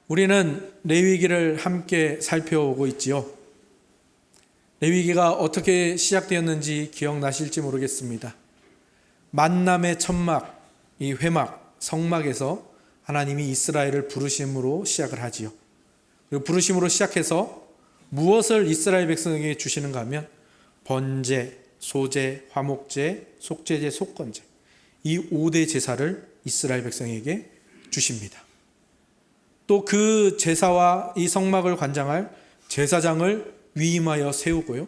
우리는 레위기를 함께 살펴오고 있지요. 레위기가 어떻게 시작되었는지 기억나실지 모르겠습니다. 만남의 천막, 이 회막, 성막에서 하나님이 이스라엘을 부르심으로 시작을 하지요. 그리고 부르심으로 시작해서 무엇을 이스라엘 백성에게 주시는가 하면 번제, 소제, 화목제, 속죄제, 속건제, 이 5대 제사를 이스라엘 백성에게 주십니다. 또 그 제사와 이 성막을 관장할 제사장을 위임하여 세우고요.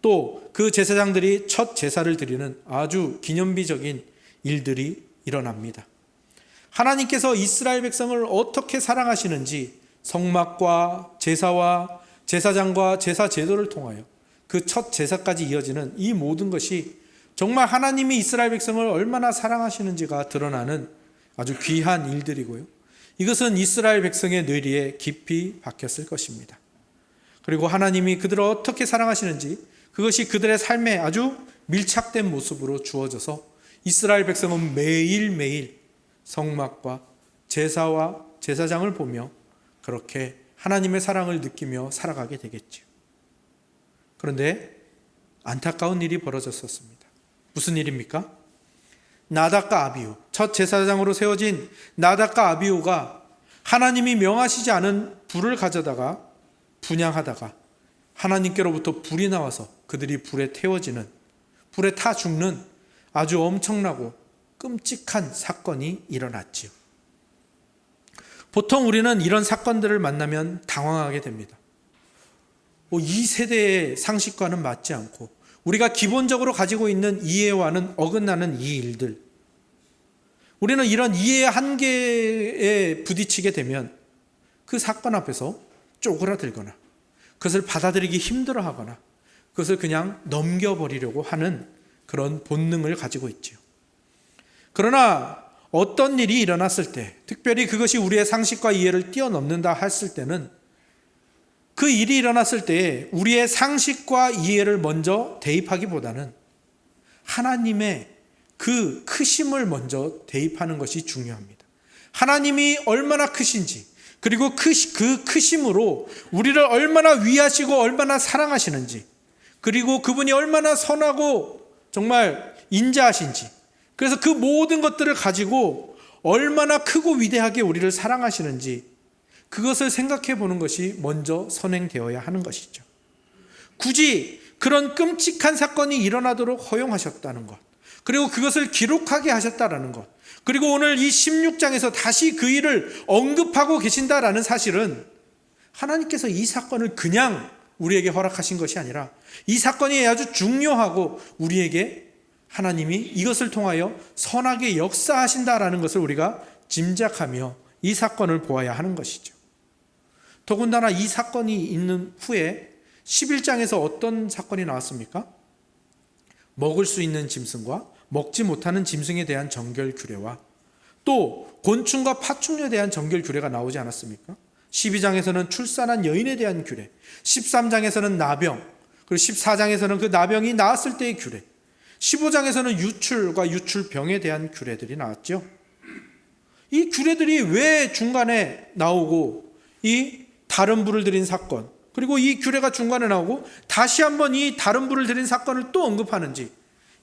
또 그 제사장들이 첫 제사를 드리는 아주 기념비적인 일들이 일어납니다. 하나님께서 이스라엘 백성을 어떻게 사랑하시는지 성막과 제사와 제사장과 제사 제도를 통하여 그 첫 제사까지 이어지는 이 모든 것이 정말 하나님이 이스라엘 백성을 얼마나 사랑하시는지가 드러나는 아주 귀한 일들이고요. 이것은 이스라엘 백성의 뇌리에 깊이 박혔을 것입니다. 그리고 하나님이 그들을 어떻게 사랑하시는지 그것이 그들의 삶에 아주 밀착된 모습으로 주어져서 이스라엘 백성은 매일매일 성막과 제사와 제사장을 보며 그렇게 하나님의 사랑을 느끼며 살아가게 되겠죠. 그런데 안타까운 일이 벌어졌었습니다. 무슨 일입니까? 나답과 아비후, 첫 제사장으로 세워진 나답과 아비후가 하나님이 명하시지 않은 불을 가져다가 분향하다가 하나님께로부터 불이 나와서 그들이 불에 태워지는, 불에 타 죽는 아주 엄청나고 끔찍한 사건이 일어났지요. 보통 우리는 이런 사건들을 만나면 당황하게 됩니다. 이 세대의 상식과는 맞지 않고 우리가 기본적으로 가지고 있는 이해와는 어긋나는 이 일들, 우리는 이런 이해의 한계에 부딪히게 되면 그 사건 앞에서 쪼그라들거나 그것을 받아들이기 힘들어하거나 그것을 그냥 넘겨버리려고 하는 그런 본능을 가지고 있지요. 그러나 어떤 일이 일어났을 때, 특별히 그것이 우리의 상식과 이해를 뛰어넘는다 했을 때는 그 일이 일어났을 때 우리의 상식과 이해를 먼저 대입하기보다는 하나님의 그 크심을 먼저 대입하는 것이 중요합니다. 하나님이 얼마나 크신지, 그리고 그 크심으로 우리를 얼마나 위하시고 얼마나 사랑하시는지, 그리고 그분이 얼마나 선하고 정말 인자하신지, 그래서 그 모든 것들을 가지고 얼마나 크고 위대하게 우리를 사랑하시는지 그것을 생각해 보는 것이 먼저 선행되어야 하는 것이죠. 굳이 그런 끔찍한 사건이 일어나도록 허용하셨다는 것, 그리고 그것을 기록하게 하셨다는 것, 그리고 오늘 이 16장에서 다시 그 일을 언급하고 계신다라는 사실은 하나님께서 이 사건을 그냥 우리에게 허락하신 것이 아니라 이 사건이 아주 중요하고 우리에게 하나님이 이것을 통하여 선하게 역사하신다라는 것을 우리가 짐작하며 이 사건을 보아야 하는 것이죠. 더군다나 이 사건이 있는 후에 11장에서 어떤 사건이 나왔습니까? 먹을 수 있는 짐승과 먹지 못하는 짐승에 대한 정결 규례와 또 곤충과 파충류에 대한 정결 규례가 나오지 않았습니까? 12장에서는 출산한 여인에 대한 규례, 13장에서는 나병, 그리고 14장에서는 그 나병이 나았을 때의 규례, 15장에서는 유출과 유출병에 대한 규례들이 나왔죠. 이 규례들이 왜 중간에 나오고 이 다른 불을 들인 사건, 그리고 이 규례가 중간에 나오고 다시 한번 이 다른 불을 들인 사건을 또 언급하는지,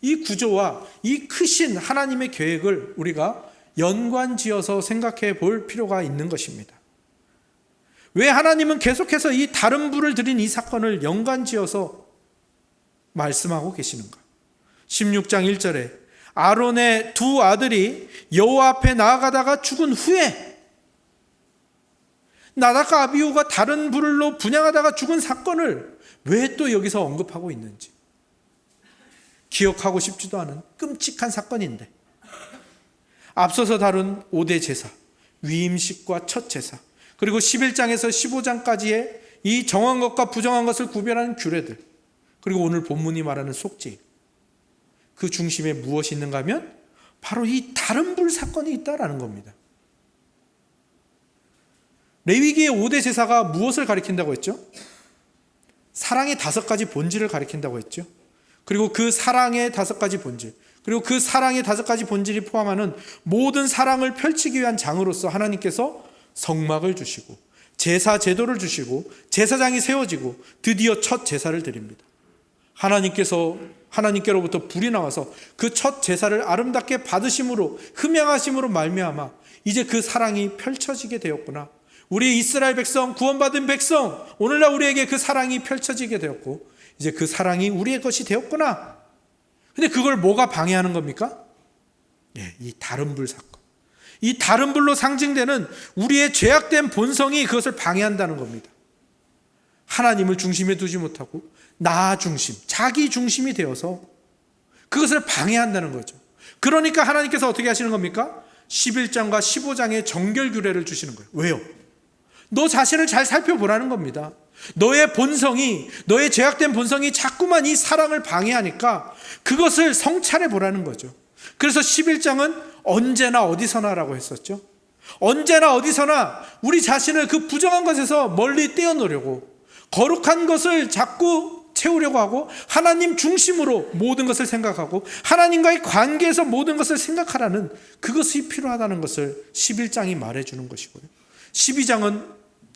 이 구조와 이 크신 하나님의 계획을 우리가 연관지어서 생각해 볼 필요가 있는 것입니다. 왜 하나님은 계속해서 이 다른 불을 들인 이 사건을 연관지어서 말씀하고 계시는가? 16장 1절에 아론의 두 아들이 여호와 앞에 나아가다가 죽은 후에 나답과 아비후가 다른 불로 분향하다가 죽은 사건을 왜 또 여기서 언급하고 있는지 기억하고 싶지도 않은 끔찍한 사건인데, 앞서서 다룬 5대 제사, 위임식과 첫 제사, 그리고 11장에서 15장까지의 이 정한 것과 부정한 것을 구별하는 규례들, 그리고 오늘 본문이 말하는 속죄, 그 중심에 무엇이 있는가 하면 바로 이 다른 불 사건이 있다라는 겁니다. 레위기의 5대 제사가 무엇을 가리킨다고 했죠? 사랑의 5가지 본질을 가리킨다고 했죠. 그리고 그 사랑의 5가지 본질, 그리고 그 사랑의 5가지 본질이 포함하는 모든 사랑을 펼치기 위한 장으로서 하나님께서 성막을 주시고 제사 제도를 주시고 제사장이 세워지고 드디어 첫 제사를 드립니다. 하나님께로부터 불이 나와서 그 첫 제사를 아름답게 받으심으로 흠양하심으로 말미암아 이제 그 사랑이 펼쳐지게 되었구나. 우리 이스라엘 백성, 구원받은 백성, 오늘날 우리에게 그 사랑이 펼쳐지게 되었고 이제 그 사랑이 우리의 것이 되었구나. 근데 그걸 뭐가 방해하는 겁니까? 이 다른 불 사건. 이 다른 불로 상징되는 우리의 죄악된 본성이 그것을 방해한다는 겁니다. 하나님을 중심에 두지 못하고 나 중심, 자기 중심이 되어서 그것을 방해한다는 거죠. 그러니까 하나님께서 어떻게 하시는 겁니까? 11장과 15장의 정결 규례를 주시는 거예요. 왜요? 너 자신을 잘 살펴보라는 겁니다. 너의 본성이, 너의 죄악된 본성이 자꾸만 이 사랑을 방해하니까 그것을 성찰해 보라는 거죠. 그래서 11장은 언제나 어디서나라고 했었죠. 언제나 어디서나 우리 자신을 그 부정한 것에서 멀리 떼어놓으려고, 거룩한 것을 자꾸 채우려고 하고 하나님 중심으로 모든 것을 생각하고 하나님과의 관계에서 모든 것을 생각하라는 그것이 필요하다는 것을 11장이 말해주는 것이고요. 12장은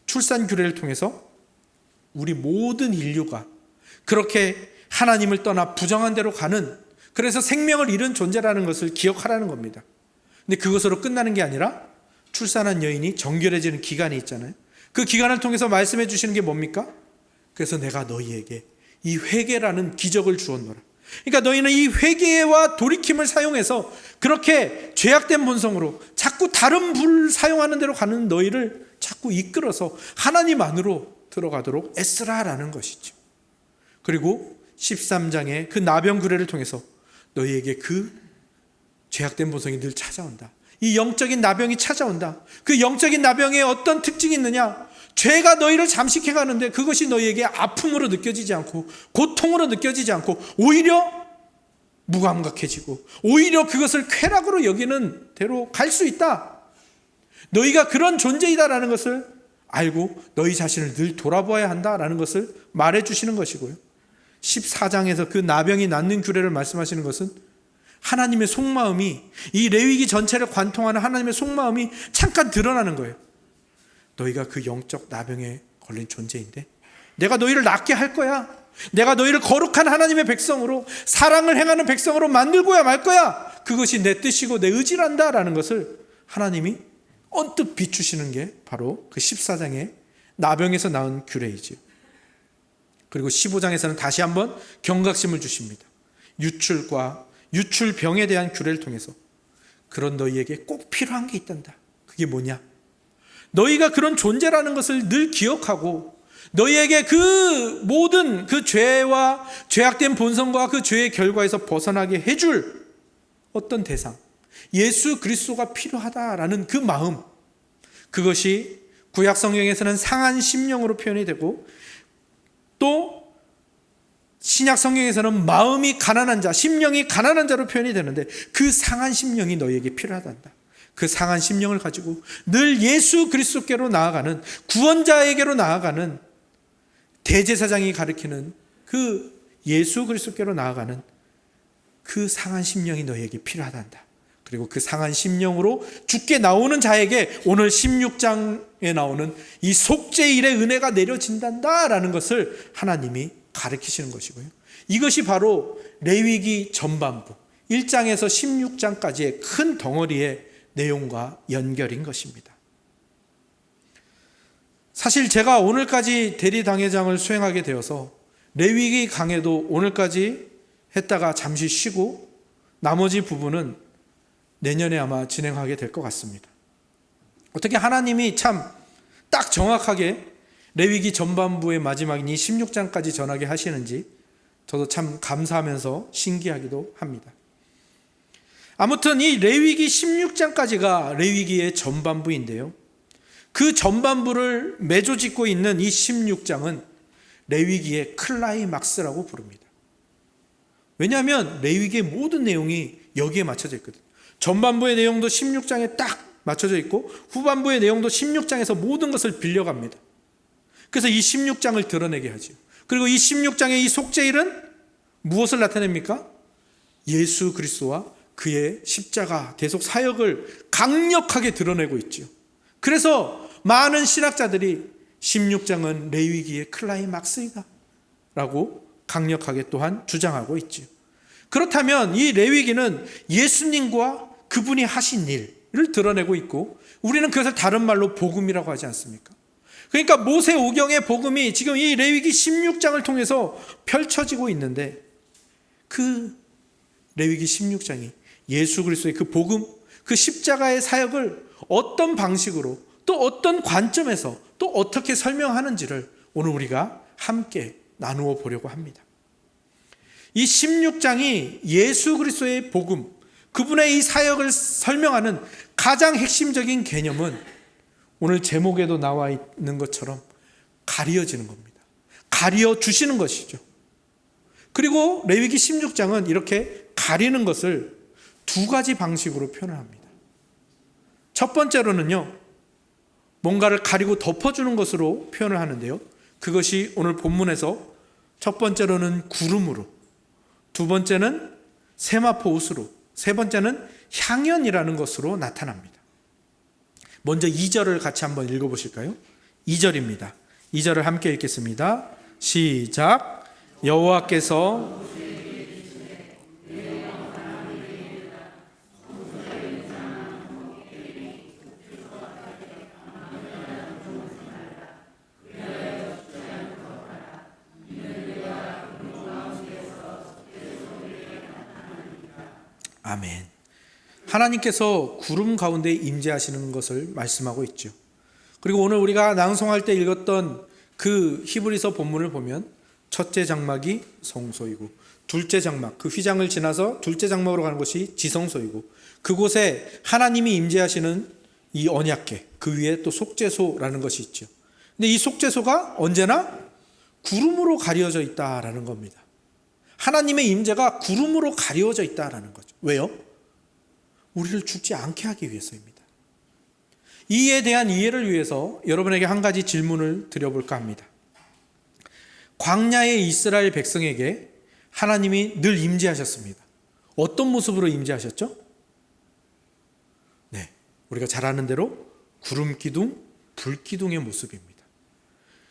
출산 규례를 통해서 우리 모든 인류가 그렇게 하나님을 떠나 부정한 대로 가는, 그래서 생명을 잃은 존재라는 것을 기억하라는 겁니다. 근데 그것으로 끝나는 게 아니라 출산한 여인이 정결해지는 기간이 있잖아요. 그 기간을 통해서 말씀해 주시는 게 뭡니까? 그래서 내가 너희에게 이 회개라는 기적을 주었노라. 그러니까 너희는 이 회개와 돌이킴을 사용해서 그렇게 죄악된 본성으로 자꾸 다른 불 사용하는 대로 가는 너희를 자꾸 이끌어서 하나님 안으로 들어가도록 애쓰라라는 것이죠. 그리고 13장의 그 나병 규례를 통해서 너희에게 그 죄악된 본성이 늘 찾아온다. 이 영적인 나병이 찾아온다. 그 영적인 나병에 어떤 특징이 있느냐? 죄가 너희를 잠식해 가는데 그것이 너희에게 아픔으로 느껴지지 않고 고통으로 느껴지지 않고 오히려 무감각해지고 오히려 그것을 쾌락으로 여기는 대로 갈 수 있다. 너희가 그런 존재이다라는 것을 알고 너희 자신을 늘 돌아보아야 한다라는 것을 말해주시는 것이고요. 14장에서 그 나병이 낫는 규례를 말씀하시는 것은 하나님의 속마음이, 이 레위기 전체를 관통하는 하나님의 속마음이 잠깐 드러나는 거예요. 너희가 그 영적 나병에 걸린 존재인데 내가 너희를 낫게 할 거야. 내가 너희를 거룩한 하나님의 백성으로, 사랑을 행하는 백성으로 만들고야 말 거야. 그것이 내 뜻이고 내 의지란다라는 것을 하나님이 언뜻 비추시는 게 바로 그 14장의 나병에서 나온 규례이지요. 그리고 15장에서는 다시 한번 경각심을 주십니다. 유출과 유출병에 대한 규례를 통해서 그런 너희에게 꼭 필요한 게 있단다. 그게 뭐냐? 너희가 그런 존재라는 것을 늘 기억하고 너희에게 그 모든 그 죄와 죄악된 본성과 그 죄의 결과에서 벗어나게 해줄 어떤 대상, 예수 그리스도가 필요하다라는 그 마음, 그것이 구약 성경에서는 상한 심령으로 표현이 되고 또 신약 성경에서는 마음이 가난한 자, 심령이 가난한 자로 표현이 되는데 그 상한 심령이 너희에게 필요하단다. 그 상한 심령을 가지고 늘 예수 그리스도께로 나아가는, 구원자에게로 나아가는, 대제사장이 가리키는 그 예수 그리스도께로 나아가는 그 상한 심령이 너희에게 필요하단다. 그리고 그 상한 심령으로 죽게 나오는 자에게 오늘 16장에 나오는 이 속죄일의 은혜가 내려진단다라는 것을 하나님이 가르치시는 것이고요. 이것이 바로 레위기 전반부 1장에서 16장까지의 큰 덩어리의 내용과 연결인 것입니다. 사실 제가 오늘까지 대리당회장을 수행하게 되어서 레위기 강해도 오늘까지 했다가 잠시 쉬고 나머지 부분은 내년에 아마 진행하게 될 것 같습니다. 어떻게 하나님이 참 딱 정확하게 레위기 전반부의 마지막인 이 16장까지 전하게 하시는지 저도 참 감사하면서 신기하기도 합니다. 아무튼 이 레위기 16장까지가 레위기의 전반부인데요. 그 전반부를 매조짓고 있는 이 16장은 레위기의 클라이막스라고 부릅니다. 왜냐하면 레위기의 모든 내용이 여기에 맞춰져 있거든요. 전반부의 내용도 16장에 딱 맞춰져 있고 후반부의 내용도 16장에서 모든 것을 빌려갑니다. 그래서 이 16장을 드러내게 하죠. 그리고 이 16장의 이 속죄일은 무엇을 나타냅니까? 예수 그리스도와 그의 십자가 대속 사역을 강력하게 드러내고 있죠. 그래서 많은 신학자들이 16장은 레위기의 클라이막스이다 라고 강력하게 또한 주장하고 있지요. 그렇다면 이 레위기는 예수님과 그분이 하신 일을 드러내고 있고, 우리는 그것을 다른 말로 복음이라고 하지 않습니까? 그러니까 모세오경의 복음이 지금 이 레위기 16장을 통해서 펼쳐지고 있는데, 그 레위기 16장이 예수 그리스도의 그 복음, 그 십자가의 사역을 어떤 방식으로, 또 어떤 관점에서, 또 어떻게 설명하는지를 오늘 우리가 함께 나누어 보려고 합니다. 이 16장이 예수 그리스도의 복음, 그분의 이 사역을 설명하는 가장 핵심적인 개념은 오늘 제목에도 나와 있는 것처럼 가려지는 겁니다. 가려 주시는 것이죠. 그리고 레위기 16장은 이렇게 가리는 것을 두 가지 방식으로 표현을 합니다. 첫 번째로는요, 뭔가를 가리고 덮어주는 것으로 표현을 하는데요, 그것이 오늘 본문에서 첫 번째로는 구름으로, 두 번째는 세마포 옷으로, 세 번째는 향연이라는 것으로 나타납니다. 먼저 2절을 같이 한번 읽어보실까요? 2절입니다. 2절을 함께 읽겠습니다. 시작. 여호와께서 아멘. 하나님께서 구름 가운데 임재하시는 것을 말씀하고 있죠. 그리고 오늘 우리가 낭송할 때 읽었던 그 히브리서 본문을 보면 첫째 장막이 성소이고, 둘째 장막, 그 휘장을 지나서 둘째 장막으로 가는 것이 지성소이고, 그곳에 하나님이 임재하시는 이 언약궤, 그 위에 또 속죄소라는 것이 있죠. 근데 이 속죄소가 언제나 구름으로 가려져 있다라는 겁니다. 하나님의 임재가 구름으로 가려져 있다라는 거죠. 왜요? 우리를 죽지 않게 하기 위해서입니다. 이에 대한 이해를 위해서 여러분에게 한 가지 질문을 드려볼까 합니다. 광야의 이스라엘 백성에게 하나님이 늘 임재하셨습니다. 어떤 모습으로 임재하셨죠? 네, 우리가 잘 아는 대로 구름 기둥, 불 기둥의 모습입니다.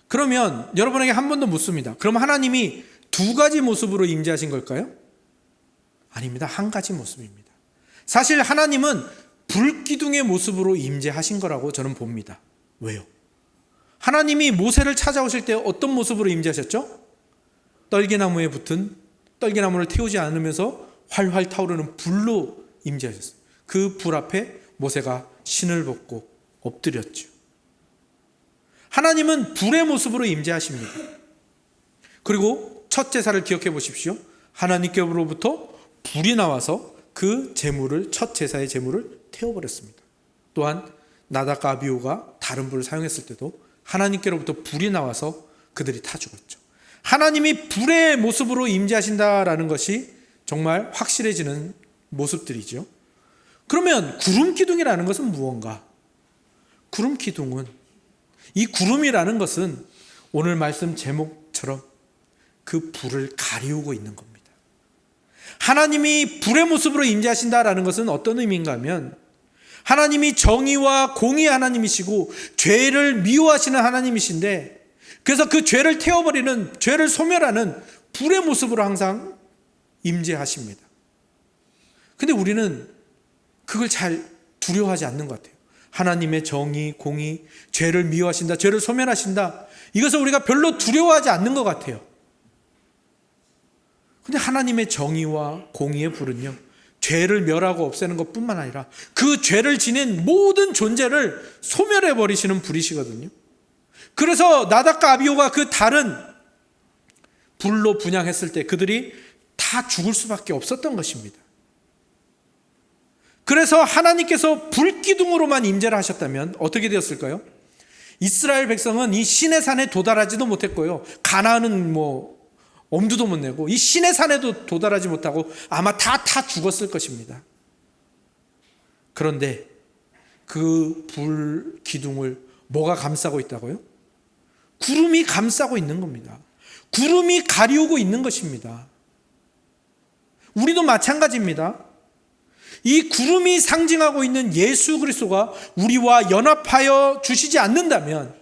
그러면 여러분에게 한 번 더 묻습니다. 그럼 하나님이 두 가지 모습으로 임재하신 걸까요? 아닙니다. 한 가지 모습입니다. 사실 하나님은 불기둥의 모습으로 임재하신 거라고 저는 봅니다. 왜요? 하나님이 모세를 찾아오실 때 어떤 모습으로 임재하셨죠? 떨기나무에 붙은, 떨기나무를 태우지 않으면서 활활 타오르는 불로 임재하셨어요. 그 불 앞에 모세가 신을 벗고 엎드렸죠. 하나님은 불의 모습으로 임재하십니다. 그리고 첫 제사를 기억해 보십시오. 하나님께로부터 불이 나와서 그 제물을, 첫 제사의 제물을 태워버렸습니다. 또한 나답과 아비후가 다른 불을 사용했을 때도 하나님께로부터 불이 나와서 그들이 타 죽었죠. 하나님이 불의 모습으로 임재하신다라는 것이 정말 확실해지는 모습들이죠. 그러면 구름 기둥이라는 것은 무언가? 구름 기둥은, 이 구름이라는 것은 오늘 말씀 제목처럼 그 불을 가리우고 있는 겁니다. 하나님이 불의 모습으로 임재하신다라는 것은 어떤 의미인가 하면, 하나님이 정의와 공의의 하나님이시고 죄를 미워하시는 하나님이신데, 그래서 그 죄를 태워버리는, 죄를 소멸하는 불의 모습으로 항상 임재하십니다. 근데 우리는 그걸 잘 두려워하지 않는 것 같아요. 하나님의 정의, 공의, 죄를 미워하신다, 죄를 소멸하신다, 이것을 우리가 별로 두려워하지 않는 것 같아요. 근데 하나님의 정의와 공의의 불은요, 죄를 멸하고 없애는 것뿐만 아니라 그 죄를 지닌 모든 존재를 소멸해 버리시는 불이시거든요. 그래서 나답과 아비후가 그 다른 불로 분향했을 때 그들이 다 죽을 수밖에 없었던 것입니다. 그래서 하나님께서 불기둥으로만 임재를 하셨다면 어떻게 되었을까요? 이스라엘 백성은 이 시내 산에 도달하지도 못했고요, 가나안은 엄두도 못 내고 이 시내 산에도 도달하지 못하고 아마 다 죽었을 것입니다. 그런데 그 불 기둥을 뭐가 감싸고 있다고요? 구름이 감싸고 있는 겁니다. 구름이 가리우고 있는 것입니다. 우리도 마찬가지입니다. 이 구름이 상징하고 있는 예수 그리스도가 우리와 연합하여 주시지 않는다면,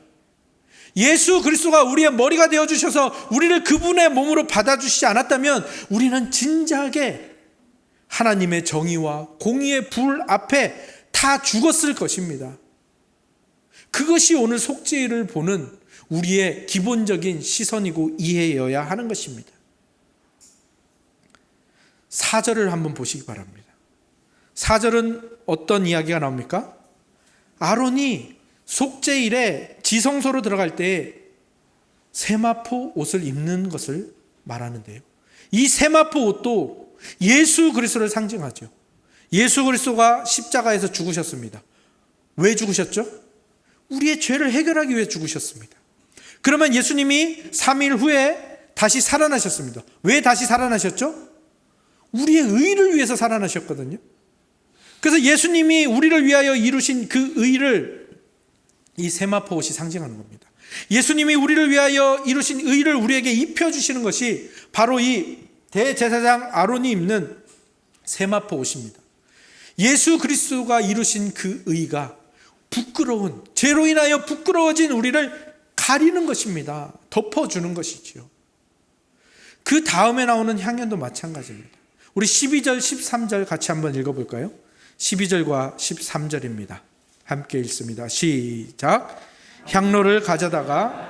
예수 그리스도가 우리의 머리가 되어 주셔서 우리를 그분의 몸으로 받아주시지 않았다면 우리는 진작에 하나님의 정의와 공의의 불 앞에 다 죽었을 것입니다. 그것이 오늘 속죄를 보는 우리의 기본적인 시선이고 이해여야 하는 것입니다. 4절을 한번 보시기 바랍니다. 4절은 어떤 이야기가 나옵니까? 아론이 속죄일에 지성소로 들어갈 때 세마포 옷을 입는 것을 말하는데요. 이 세마포 옷도 예수 그리스도를 상징하죠. 예수 그리스도가 십자가에서 죽으셨습니다. 왜 죽으셨죠? 우리의 죄를 해결하기 위해 죽으셨습니다. 그러면 예수님이 3일 후에 다시 살아나셨습니다. 왜 다시 살아나셨죠? 우리의 의를 위해서 살아나셨거든요. 그래서 예수님이 우리를 위하여 이루신 그 의를 이 세마포 옷이 상징하는 겁니다. 예수님이 우리를 위하여 이루신 의를 우리에게 입혀주시는 것이 바로 이 대제사장 아론이 입는 세마포 옷입니다. 예수 그리스도가 이루신 그 의가 부끄러운, 죄로 인하여 부끄러워진 우리를 가리는 것입니다. 덮어주는 것이지요. 그 다음에 나오는 향연도 마찬가지입니다. 우리 12절, 13절 같이 한번 읽어볼까요? 12절과 13절입니다. 함께 읽습니다. 시작. 향로를 가져다가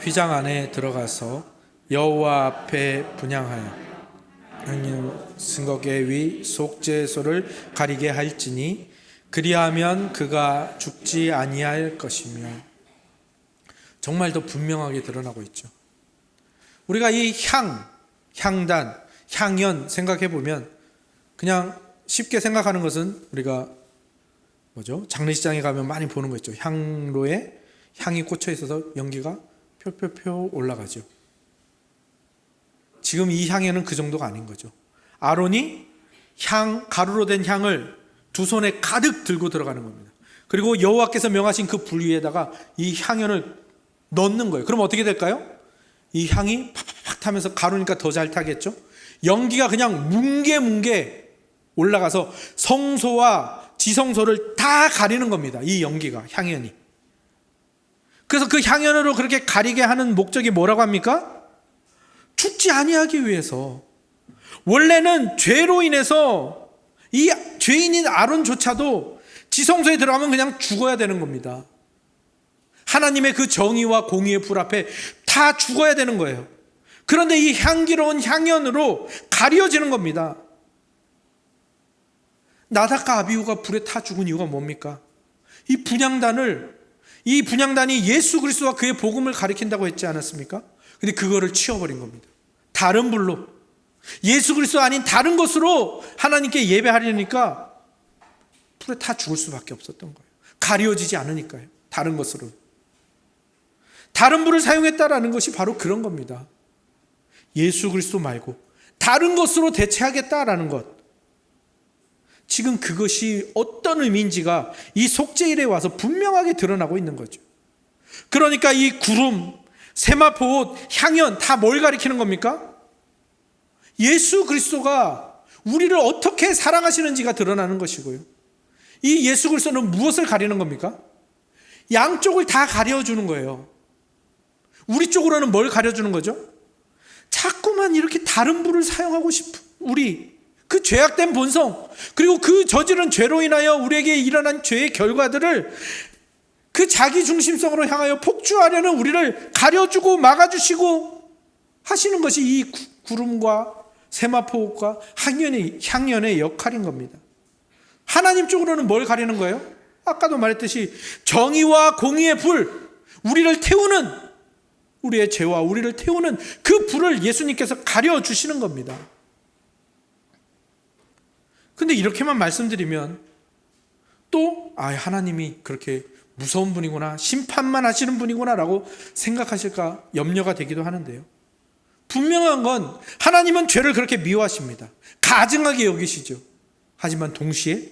휘장 안에 들어가서 여호와 앞에 분향하여 승거계 위 속죄소를 가리게 할지니 그리하면 그가 죽지 아니할 것이며. 정말 더 분명하게 드러나고 있죠. 우리가 이 향단, 향연 생각해 보면 그냥 쉽게 생각하는 것은 우리가 장례식장에 가면 많이 보는 거 있죠. 향로에 향이 꽂혀 있어서 연기가 펴 올라가죠. 지금 이 향연은 그 정도가 아닌 거죠. 아론이 가루로 된 향을 두 손에 가득 들고 들어가는 겁니다. 그리고 여호와께서 명하신 그 불 위에다가 이 향연을 넣는 거예요. 그럼 어떻게 될까요? 이 향이 팍팍 타면서 가루니까 더 잘 타겠죠. 연기가 그냥 뭉게뭉게 올라가서 성소와 지성소를 다 가리는 겁니다. 이 연기가, 향연이. 그래서 그 향연으로 그렇게 가리게 하는 목적이 뭐라고 합니까? 죽지 아니하기 위해서. 원래는 죄로 인해서 이 죄인인 아론조차도 지성소에 들어가면 그냥 죽어야 되는 겁니다. 하나님의 그 정의와 공의의 불 앞에 다 죽어야 되는 거예요. 그런데 이 향기로운 향연으로 가려지는 겁니다. 나답과 아비후가 불에 타 죽은 이유가 뭡니까? 이 분향단이 예수 그리스도와 그의 복음을 가리킨다고 했지 않았습니까? 근데 그거를 치워버린 겁니다. 다른 불로, 예수 그리스도 아닌 다른 것으로 하나님께 예배하려니까 불에 타 죽을 수밖에 없었던 거예요. 가려지지 않으니까요. 다른 것으로. 다른 불을 사용했다라는 것이 바로 그런 겁니다. 예수 그리스도 말고 다른 것으로 대체하겠다라는 것. 지금 그것이 어떤 의미인지가 이 속죄일에 와서 분명하게 드러나고 있는 거죠. 그러니까 이 구름, 세마포 옷, 향연 다 뭘 가리키는 겁니까? 예수 그리스도가 우리를 어떻게 사랑하시는지가 드러나는 것이고요. 이 예수 그리스도는 무엇을 가리는 겁니까? 양쪽을 다 가려주는 거예요. 우리 쪽으로는 뭘 가려주는 거죠? 자꾸만 이렇게 다른 불을 사용하고 싶은 우리, 그 죄악된 본성, 그리고 그 저지른 죄로 인하여 우리에게 일어난 죄의 결과들을 그 자기 중심성으로 향하여 폭주하려는 우리를 가려주고 막아주시고 하시는 것이 이 구름과 세마포옷과 향연의 역할인 겁니다. 하나님 쪽으로는 뭘 가리는 거예요? 아까도 말했듯이 정의와 공의의 불, 우리를 태우는, 우리의 죄와 우리를 태우는 그 불을 예수님께서 가려주시는 겁니다. 근데 이렇게만 말씀드리면 또 하나님이 그렇게 무서운 분이구나, 심판만 하시는 분이구나 라고 생각하실까 염려가 되기도 하는데요. 분명한 건 하나님은 죄를 그렇게 미워하십니다. 가증하게 여기시죠. 하지만 동시에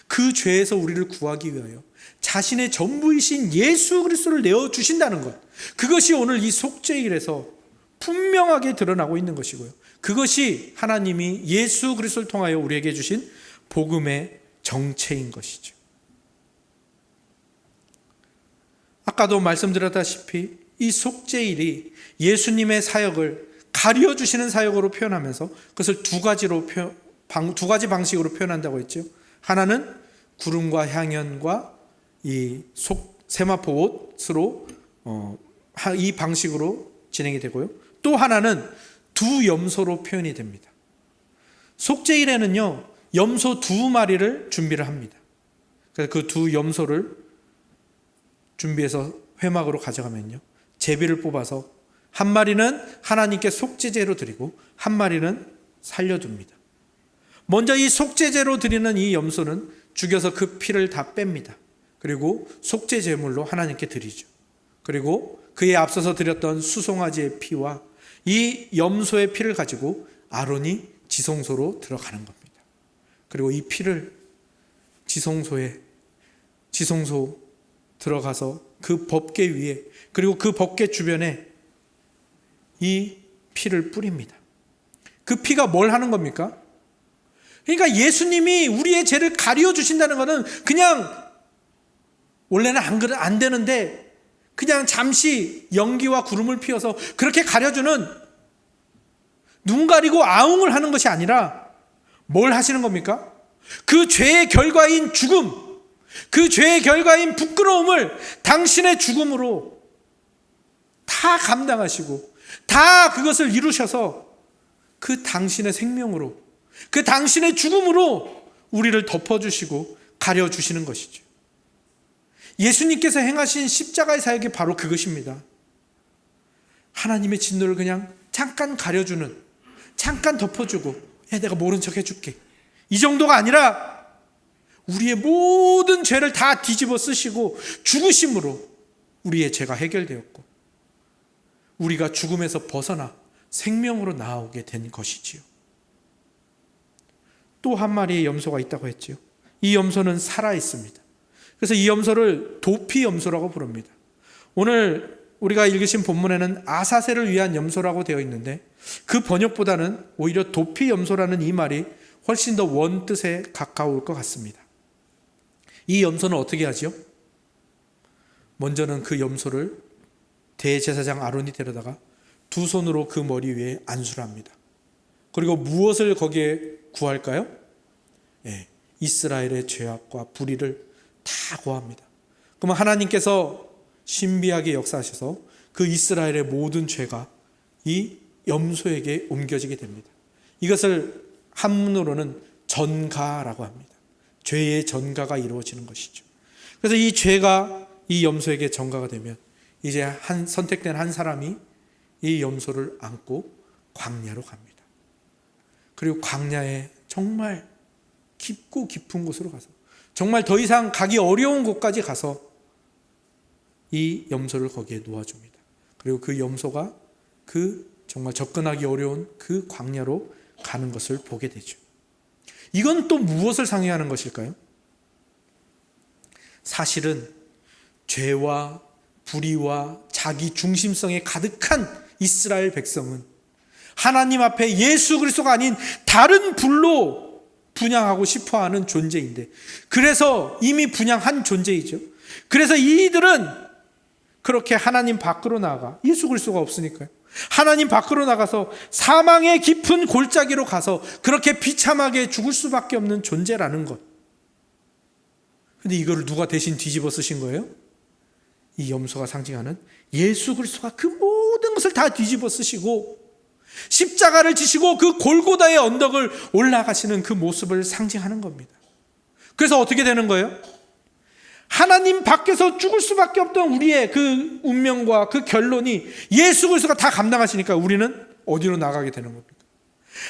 그 죄에서 우리를 구하기 위하여 자신의 전부이신 예수 그리스도를 내어주신다는 것, 그것이 오늘 이 속죄일에서 분명하게 드러나고 있는 것이고요. 그것이 하나님이 예수 그리스도를 통하여 우리에게 주신 복음의 정체인 것이죠. 아까도 말씀드렸다시피 이 속죄일이 예수님의 사역을 가려주시는 사역으로 표현하면서 그것을 두 가지 방식으로 표현한다고 했죠. 하나는 구름과 향연과 이 세마포 옷으로 이 방식으로 진행이 되고요. 또 하나는 두 염소로 표현이 됩니다. 속죄일에는요, 염소 2마리를 준비를 합니다. 그래서 그 두 염소를 준비해서 회막으로 가져가면요, 제비를 뽑아서 한 마리는 하나님께 속죄제로 드리고 한 마리는 살려둡니다. 먼저 이 속죄제로 드리는 이 염소는 죽여서 그 피를 다 뺍니다. 그리고 속죄제물로 하나님께 드리죠. 그리고 그에 앞서서 드렸던 수송아지의 피와 이 염소의 피를 가지고 아론이 지성소로 들어가는 겁니다. 그리고 이 피를 지성소 들어가서 그 법궤 위에, 그리고 그 법궤 주변에 이 피를 뿌립니다. 그 피가 뭘 하는 겁니까? 그러니까 예수님이 우리의 죄를 가리워 주신다는 것은 그냥 원래는 안 되는데 그냥 잠시 연기와 구름을 피워서 그렇게 가려주는, 눈 가리고 아웅을 하는 것이 아니라 뭘 하시는 겁니까? 그 죄의 결과인 죽음, 그 죄의 결과인 부끄러움을 당신의 죽음으로 다 감당하시고 다 그것을 이루셔서 그 당신의 생명으로, 그 당신의 죽음으로 우리를 덮어주시고 가려주시는 것이죠. 예수님께서 행하신 십자가의 사역이 바로 그것입니다. 하나님의 진노를 그냥 잠깐 가려주는, 잠깐 덮어주고, 내가 모른 척 해줄게, 이 정도가 아니라 우리의 모든 죄를 다 뒤집어 쓰시고 죽으심으로 우리의 죄가 해결되었고 우리가 죽음에서 벗어나 생명으로 나오게 된 것이지요. 또 한 마리의 염소가 있다고 했지요. 이 염소는 살아 있습니다. 그래서 이 염소를 도피 염소라고 부릅니다. 오늘 우리가 읽으신 본문에는 아사셀을 위한 염소라고 되어 있는데 그 번역보다는 오히려 도피 염소라는 이 말이 훨씬 더 원뜻에 가까울 것 같습니다. 이 염소는 어떻게 하죠? 먼저는 그 염소를 대제사장 아론이 데려다가 두 손으로 그 머리 위에 안수를 합니다. 그리고 무엇을 거기에 구할까요? 이스라엘의 죄악과 불의를 다 고합니다. 그러면 하나님께서 신비하게 역사하셔서 그 이스라엘의 모든 죄가 이 염소에게 옮겨지게 됩니다. 이것을 한문으로는 전가라고 합니다. 죄의 전가가 이루어지는 것이죠. 그래서 이 죄가 이 염소에게 전가가 되면 이제 선택된 한 사람이 이 염소를 안고 광야로 갑니다. 그리고 광야에 정말 깊고 깊은 곳으로 가서 정말 더 이상 가기 어려운 곳까지 가서 이 염소를 거기에 놓아줍니다. 그리고 그 염소가 그 정말 접근하기 어려운 그 광야로 가는 것을 보게 되죠. 이건 또 무엇을 상징하는 것일까요? 사실은 죄와 불의와 자기 중심성에 가득한 이스라엘 백성은 하나님 앞에 예수 그리스도가 아닌 다른 불로 분향하고 싶어하는 존재인데, 그래서 이미 분향한 존재이죠. 그래서 이들은 그렇게 하나님 밖으로 나가, 예수 그리스도가 없으니까요, 하나님 밖으로 나가서 사망의 깊은 골짜기로 가서 그렇게 비참하게 죽을 수밖에 없는 존재라는 것. 근데 이거를 누가 대신 뒤집어 쓰신 거예요? 이 염소가 상징하는 예수 그리스도가 그 모든 것을 다 뒤집어 쓰시고 십자가를 지시고 그 골고다의 언덕을 올라가시는 그 모습을 상징하는 겁니다. 그래서 어떻게 되는 거예요? 하나님 밖에서 죽을 수밖에 없던 우리의 그 운명과 그 결론이 예수 그리스도가 다 감당하시니까 우리는 어디로 나가게 되는 겁니까?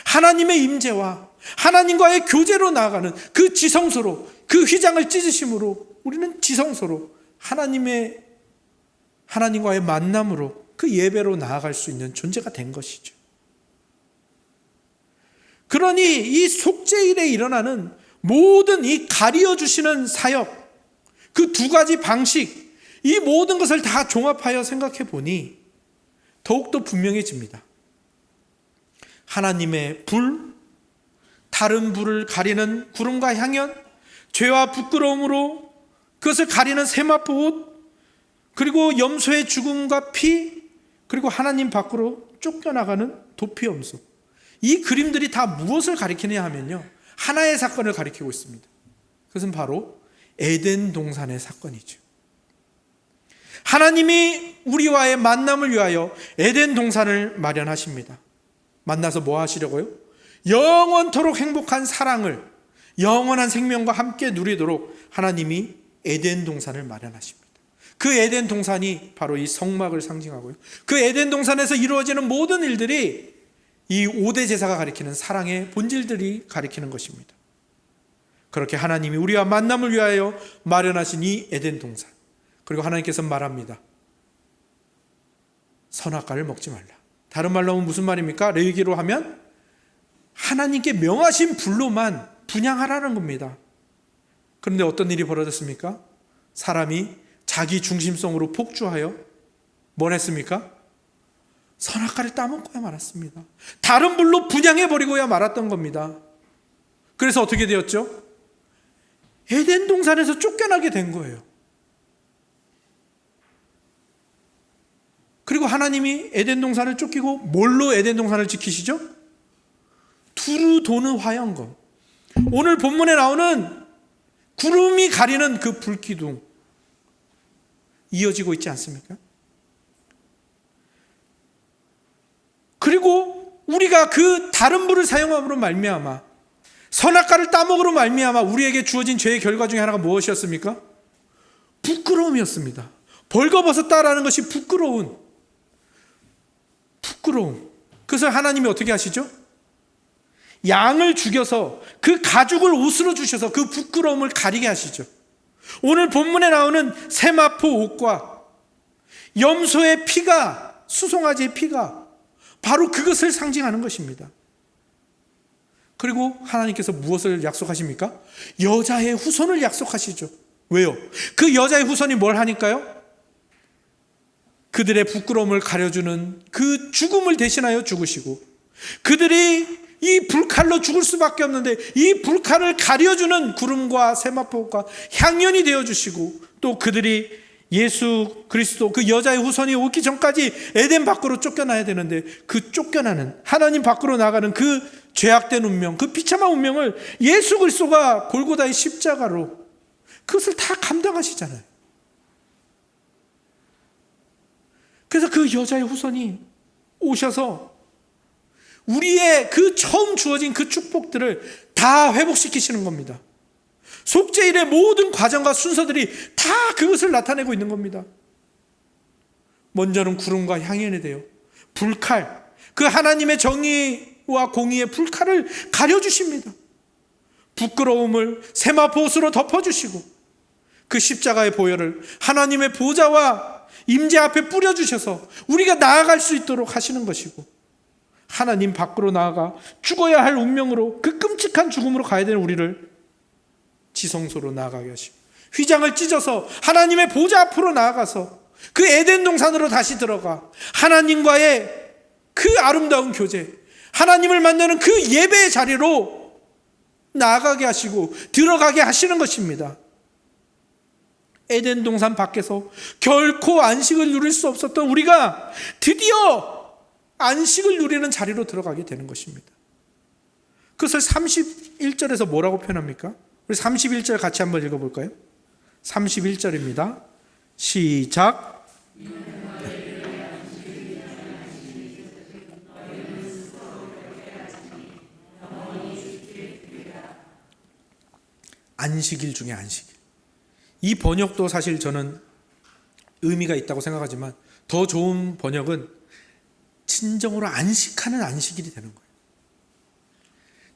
하나님의 임재와 하나님과의 교제로 나아가는 그 지성소로, 그 휘장을 찢으심으로 우리는 지성소로 하나님과의 만남으로 그 예배로 나아갈 수 있는 존재가 된 것이죠. 그러니 이 속죄일에 일어나는 모든 이 가리어 주시는 사역, 그 두 가지 방식, 이 모든 것을 다 종합하여 생각해 보니 더욱더 분명해집니다. 하나님의 불, 다른 불을 가리는 구름과 향연, 죄와 부끄러움으로 그것을 가리는 세마포 옷, 그리고 염소의 죽음과 피, 그리고 하나님 밖으로 쫓겨나가는 도피엄수. 이 그림들이 다 무엇을 가리키느냐 하면요, 하나의 사건을 가리키고 있습니다. 그것은 바로 에덴 동산의 사건이죠. 하나님이 우리와의 만남을 위하여 에덴 동산을 마련하십니다. 만나서 뭐 하시려고요? 영원토록 행복한 사랑을, 영원한 생명과 함께 누리도록 하나님이 에덴 동산을 마련하십니다. 그 에덴 동산이 바로 이 성막을 상징하고요, 그 에덴 동산에서 이루어지는 모든 일들이 이 5대 제사가 가리키는 사랑의 본질들이 가리키는 것입니다. 그렇게 하나님이 우리와 만남을 위하여 마련하신 이 에덴 동산, 그리고 하나님께서 말합니다. 선악과를 먹지 말라. 다른 말로 하면 무슨 말입니까? 레위기로 하면 하나님께 명하신 불로만 분향하라는 겁니다. 그런데 어떤 일이 벌어졌습니까? 사람이 자기 중심성으로 폭주하여 뭘 했습니까? 선악과를 따먹고야 말았습니다. 다른 불로 분향해버리고야 말았던 겁니다. 그래서 어떻게 되었죠? 에덴 동산에서 쫓겨나게 된 거예요. 그리고 하나님이 에덴 동산을 쫓기고 뭘로 에덴 동산을 지키시죠? 두루 도는 화영검. 오늘 본문에 나오는 구름이 가리는 그 불기둥 이어지고 있지 않습니까? 그리고 우리가 그 다른 불을 사용함으로 말미암아, 선악과를 따먹으로 말미암아 우리에게 주어진 죄의 결과 중에 하나가 무엇이었습니까? 부끄러움이었습니다. 벌거벗었다라는 것이 부끄러움. 그래서 하나님이 어떻게 하시죠? 양을 죽여서 그 가죽을 옷으로 주셔서 그 부끄러움을 가리게 하시죠. 오늘 본문에 나오는 세마포 옷과 염소의 피가, 수송아지의 피가 바로 그것을 상징하는 것입니다. 그리고 하나님께서 무엇을 약속하십니까? 여자의 후손을 약속하시죠. 왜요? 그 여자의 후손이 뭘 하니까요? 그들의 부끄러움을 가려주는 그 죽음을 대신하여 죽으시고, 그들이 이 불칼로 죽을 수밖에 없는데 이 불칼을 가려주는 구름과 세마포과 향연이 되어주시고, 또 그들이 예수 그리스도 그 여자의 후손이 오기 전까지 에덴 밖으로 쫓겨나야 되는데 그 쫓겨나는, 하나님 밖으로 나가는 그 죄악된 운명, 그 비참한 운명을 예수 그리스도가 골고다의 십자가로 그것을 다 감당하시잖아요. 그래서 그 여자의 후손이 오셔서 우리의 그 처음 주어진 그 축복들을 다 회복시키시는 겁니다. 속죄일의 모든 과정과 순서들이 다 그것을 나타내고 있는 겁니다. 먼저는 구름과 향연이 되어 불칼, 그 하나님의 정의와 공의의 불칼을 가려주십니다. 부끄러움을 세마포옷으로 덮어주시고 그 십자가의 보혈을 하나님의 보좌와 임재 앞에 뿌려주셔서 우리가 나아갈 수 있도록 하시는 것이고, 하나님 밖으로 나아가 죽어야 할 운명으로, 그 끔찍한 죽음으로 가야 되는 우리를 지성소로 나아가게 하시고, 휘장을 찢어서 하나님의 보좌 앞으로 나아가서 그 에덴 동산으로 다시 들어가 하나님과의 그 아름다운 교제, 하나님을 만나는 그 예배의 자리로 나아가게 하시고 들어가게 하시는 것입니다. 에덴 동산 밖에서 결코 안식을 누릴 수 없었던 우리가 드디어 안식을 누리는 자리로 들어가게 되는 것입니다. 그것을 31절에서 뭐라고 표현합니까? 우리 31절 같이 한번 읽어볼까요? 31절입니다. 시작. 안식일 중에 안식일. 이 번역도 사실 저는 의미가 있다고 생각하지만 더 좋은 번역은 진정으로 안식하는 안식일이 되는 거예요.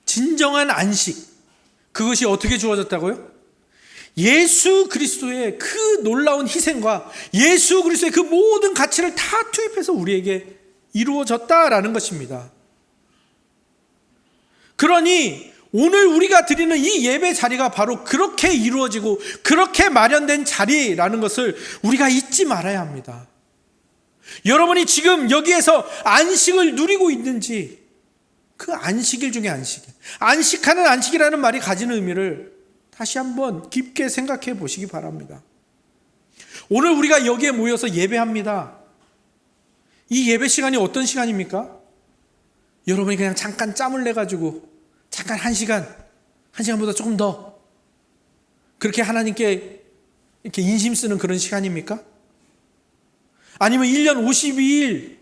진정한 안식, 그것이 어떻게 주어졌다고요? 예수 그리스도의 그 놀라운 희생과 예수 그리스도의 그 모든 가치를 다 투입해서 우리에게 이루어졌다라는 것입니다. 그러니 오늘 우리가 드리는 이 예배 자리가 바로 그렇게 이루어지고 그렇게 마련된 자리라는 것을 우리가 잊지 말아야 합니다. 여러분이 지금 여기에서 안식을 누리고 있는지, 그 안식일 중에 안식일, 안식하는 안식이라는 말이 가지는 의미를 다시 한번 깊게 생각해 보시기 바랍니다. 오늘 우리가 여기에 모여서 예배합니다. 이 예배 시간이 어떤 시간입니까? 여러분이 그냥 잠깐 짬을 내가지고 잠깐 한 시간보다 조금 더 그렇게 하나님께 이렇게 인심 쓰는 그런 시간입니까? 아니면 1년 52일,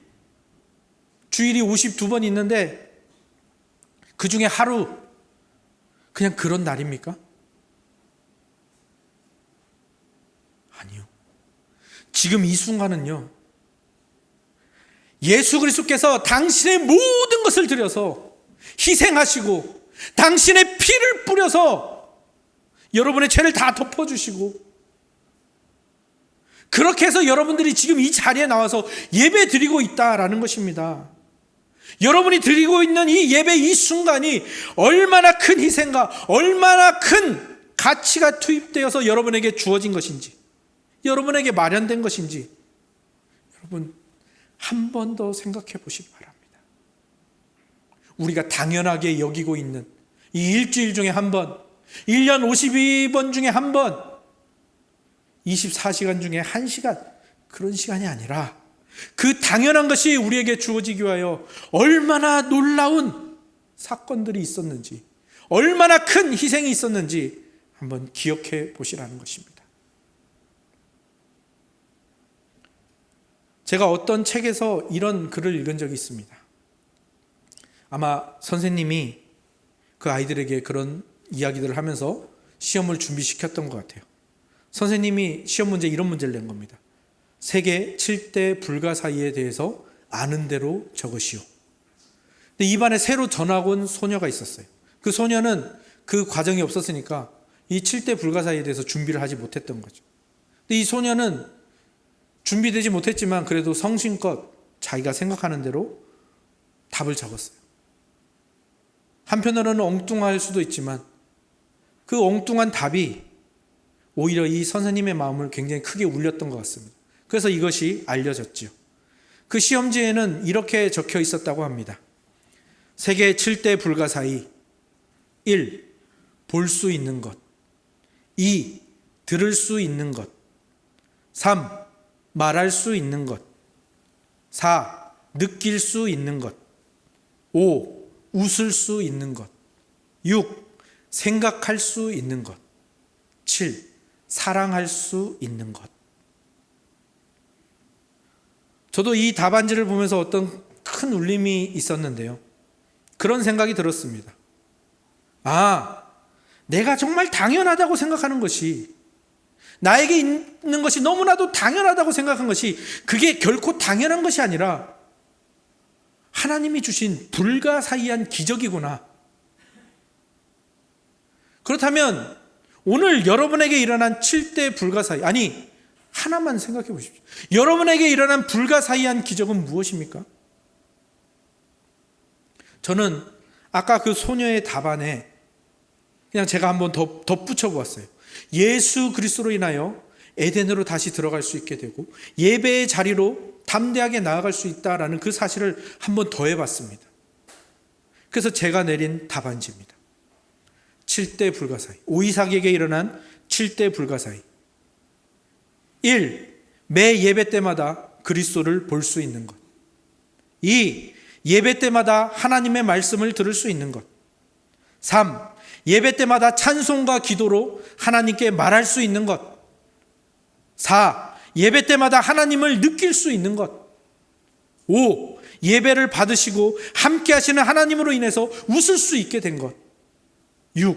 주일이 52번 있는데 그 중에 하루 그냥 그런 날입니까? 아니요. 지금 이 순간은요, 예수 그리스도께서 당신의 모든 것을 들여서 희생하시고 당신의 피를 뿌려서 여러분의 죄를 다 덮어주시고, 그렇게 해서 여러분들이 지금 이 자리에 나와서 예배 드리고 있다라는 것입니다. 여러분이 드리고 있는 이 예배 이 순간이 얼마나 큰 희생과 얼마나 큰 가치가 투입되어서 여러분에게 주어진 것인지, 여러분에게 마련된 것인지 여러분 한 번 더 생각해 보시기 바랍니다. 우리가 당연하게 여기고 있는 이 일주일 중에 한 번, 1년 52번 중에 한 번, 24시간 중에 1시간, 그런 시간이 아니라 그 당연한 것이 우리에게 주어지기 위하여 얼마나 놀라운 사건들이 있었는지, 얼마나 큰 희생이 있었는지 한번 기억해 보시라는 것입니다. 제가 어떤 책에서 이런 글을 읽은 적이 있습니다. 아마 선생님이 그 아이들에게 그런 이야기들을 하면서 시험을 준비시켰던 것 같아요. 선생님이 시험 문제 이런 문제를 낸 겁니다. 세계 7대 불가사의에 대해서 아는 대로 적으시오. 근데 이 반에 새로 전학 온 소녀가 있었어요. 그 소녀는 그 과정이 없었으니까 이 7대 불가사의에 대해서 준비를 하지 못했던 거죠. 근데 이 소녀는 준비되지 못했지만 그래도 성심껏 자기가 생각하는 대로 답을 적었어요. 한편으로는 엉뚱할 수도 있지만 그 엉뚱한 답이 오히려 이 선생님의 마음을 굉장히 크게 울렸던 것 같습니다. 그래서 이것이 알려졌죠. 그 시험지에는 이렇게 적혀 있었다고 합니다. 세계 7대 불가사의: 1. 볼 수 있는 것. 2. 들을 수 있는 것. 3. 말할 수 있는 것. 4. 느낄 수 있는 것. 5. 웃을 수 있는 것. 6. 생각할 수 있는 것. 7. 사랑할 수 있는 것. 저도 이 답안지를 보면서 어떤 큰 울림이 있었는데요, 그런 생각이 들었습니다. 내가 정말 당연하다고 생각하는 것이, 나에게 있는 것이 너무나도 당연하다고 생각한 것이 그게 결코 당연한 것이 아니라 하나님이 주신 불가사의한 기적이구나. 그렇다면 오늘 여러분에게 일어난 7대 불가사의, 아니 하나만 생각해 보십시오. 여러분에게 일어난 불가사의한 기적은 무엇입니까? 저는 아까 그 소녀의 답안에 그냥 제가 한번 더 덧붙여 보았어요. 예수 그리스도로 인하여 에덴으로 다시 들어갈 수 있게 되고 예배의 자리로 담대하게 나아갈 수 있다라는 그 사실을 한번 더해봤습니다. 그래서 제가 내린 답안지입니다. 7대 불가사의, 오이삭에게 일어난 7대 불가사의. 1. 매 예배 때마다 그리스도를 볼 수 있는 것. 2. 예배 때마다 하나님의 말씀을 들을 수 있는 것. 3. 예배 때마다 찬송과 기도로 하나님께 말할 수 있는 것. 4. 예배 때마다 하나님을 느낄 수 있는 것. 5. 예배를 받으시고 함께 하시는 하나님으로 인해서 웃을 수 있게 된 것. 6.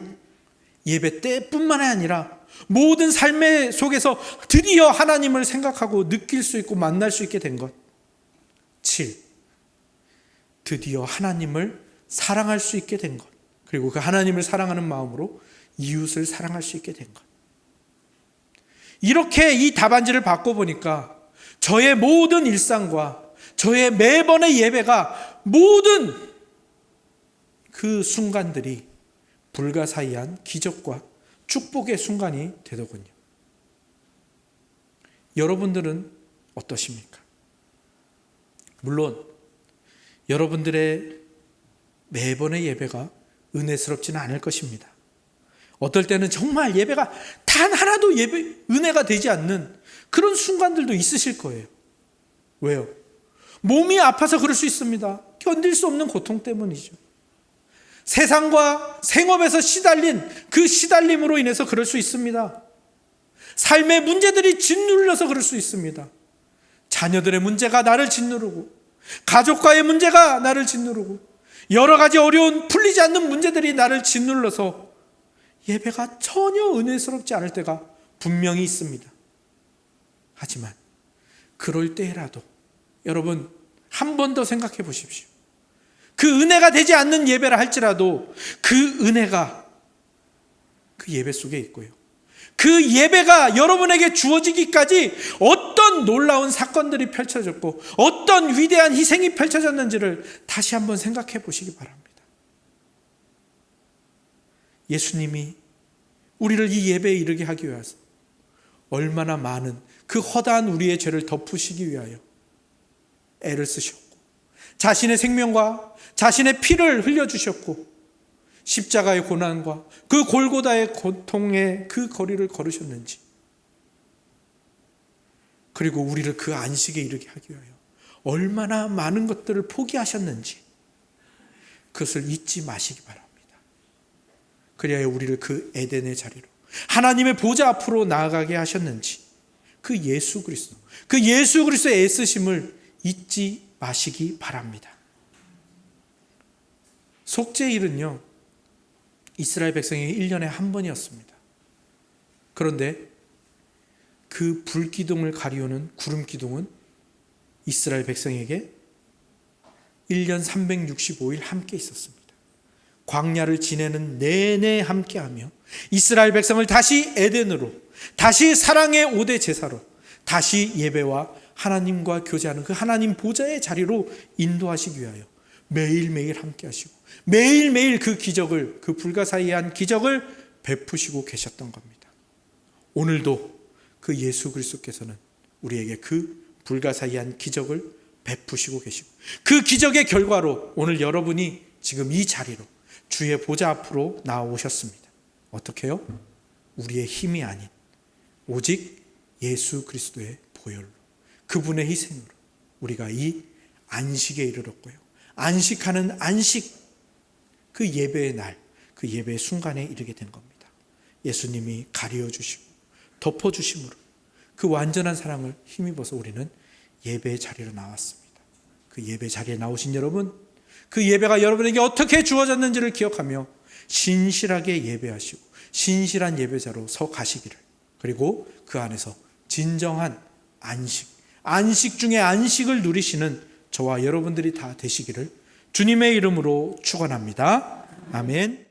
예배 때뿐만 아니라 모든 삶의 속에서 드디어 하나님을 생각하고 느낄 수 있고 만날 수 있게 된 것. 7. 드디어 하나님을 사랑할 수 있게 된 것. 그리고 그 하나님을 사랑하는 마음으로 이웃을 사랑할 수 있게 된 것. 이렇게 이 답안지를 바꿔보니까 저의 모든 일상과 저의 매번의 예배가 모든 그 순간들이 불가사의한 기적과 축복의 순간이 되더군요. 여러분들은 어떠십니까? 물론 여러분들의 매번의 예배가 은혜스럽지는 않을 것입니다. 어떨 때는 정말 예배가 단 하나도 은혜가 되지 않는 그런 순간들도 있으실 거예요. 왜요? 몸이 아파서 그럴 수 있습니다. 견딜 수 없는 고통 때문이죠. 세상과 생업에서 시달린 그 시달림으로 인해서 그럴 수 있습니다. 삶의 문제들이 짓눌러서 그럴 수 있습니다. 자녀들의 문제가 나를 짓누르고, 가족과의 문제가 나를 짓누르고, 여러 가지 어려운 풀리지 않는 문제들이 나를 짓눌러서 예배가 전혀 은혜스럽지 않을 때가 분명히 있습니다. 하지만 그럴 때라도 여러분 한 번 더 생각해 보십시오. 그 은혜가 되지 않는 예배라 할지라도 그 은혜가 그 예배 속에 있고요. 그 예배가 여러분에게 주어지기까지 어떤 놀라운 사건들이 펼쳐졌고 어떤 위대한 희생이 펼쳐졌는지를 다시 한번 생각해 보시기 바랍니다. 예수님이 우리를 이 예배에 이르게 하기 위해서 얼마나 많은 그 허다한 우리의 죄를 덮으시기 위하여 애를 쓰셨고 자신의 생명과 자신의 피를 흘려주셨고 십자가의 고난과 그 골고다의 고통의 그 거리를 걸으셨는지, 그리고 우리를 그 안식에 이르게 하기 위하여 얼마나 많은 것들을 포기하셨는지 그것을 잊지 마시기 바랍니다. 그리하여 우리를 그 에덴의 자리로 하나님의 보좌 앞으로 나아가게 하셨는지 그 예수 그리스도의 애쓰심을 잊지 마시기 바랍니다. 속죄일은요, 이스라엘 백성이 1년에 한 번이었습니다. 그런데 그 불기둥을 가리우는 구름기둥은 이스라엘 백성에게 1년 365일 함께 있었습니다. 광야를 지내는 내내 함께하며 이스라엘 백성을 다시 에덴으로, 다시 사랑의 5대 제사로, 다시 예배와 하나님과 교제하는 그 하나님 보좌의 자리로 인도하시기 위하여 매일매일 함께 하시고 매일매일 그 기적을, 그 불가사의한 기적을 베푸시고 계셨던 겁니다. 오늘도 그 예수 그리스도께서는 우리에게 그 불가사의한 기적을 베푸시고 계시고 그 기적의 결과로 오늘 여러분이 지금 이 자리로 주의 보좌 앞으로 나오셨습니다. 어떻게요? 우리의 힘이 아닌 오직 예수 그리스도의 보혈로, 그분의 희생으로 우리가 이 안식에 이르렀고요. 안식하는 안식, 그 예배의 날, 그 예배의 순간에 이르게 된 겁니다. 예수님이 가리워주시고 덮어주심으로 그 완전한 사랑을 힘입어서 우리는 예배의 자리로 나왔습니다. 그 예배 자리에 나오신 여러분, 그 예배가 여러분에게 어떻게 주어졌는지를 기억하며 신실하게 예배하시고 신실한 예배자로 서 가시기를, 그리고 그 안에서 진정한 안식 중에 안식을 누리시는 저와 여러분들이 다 되시기를 주님의 이름으로 축원합니다. 아멘.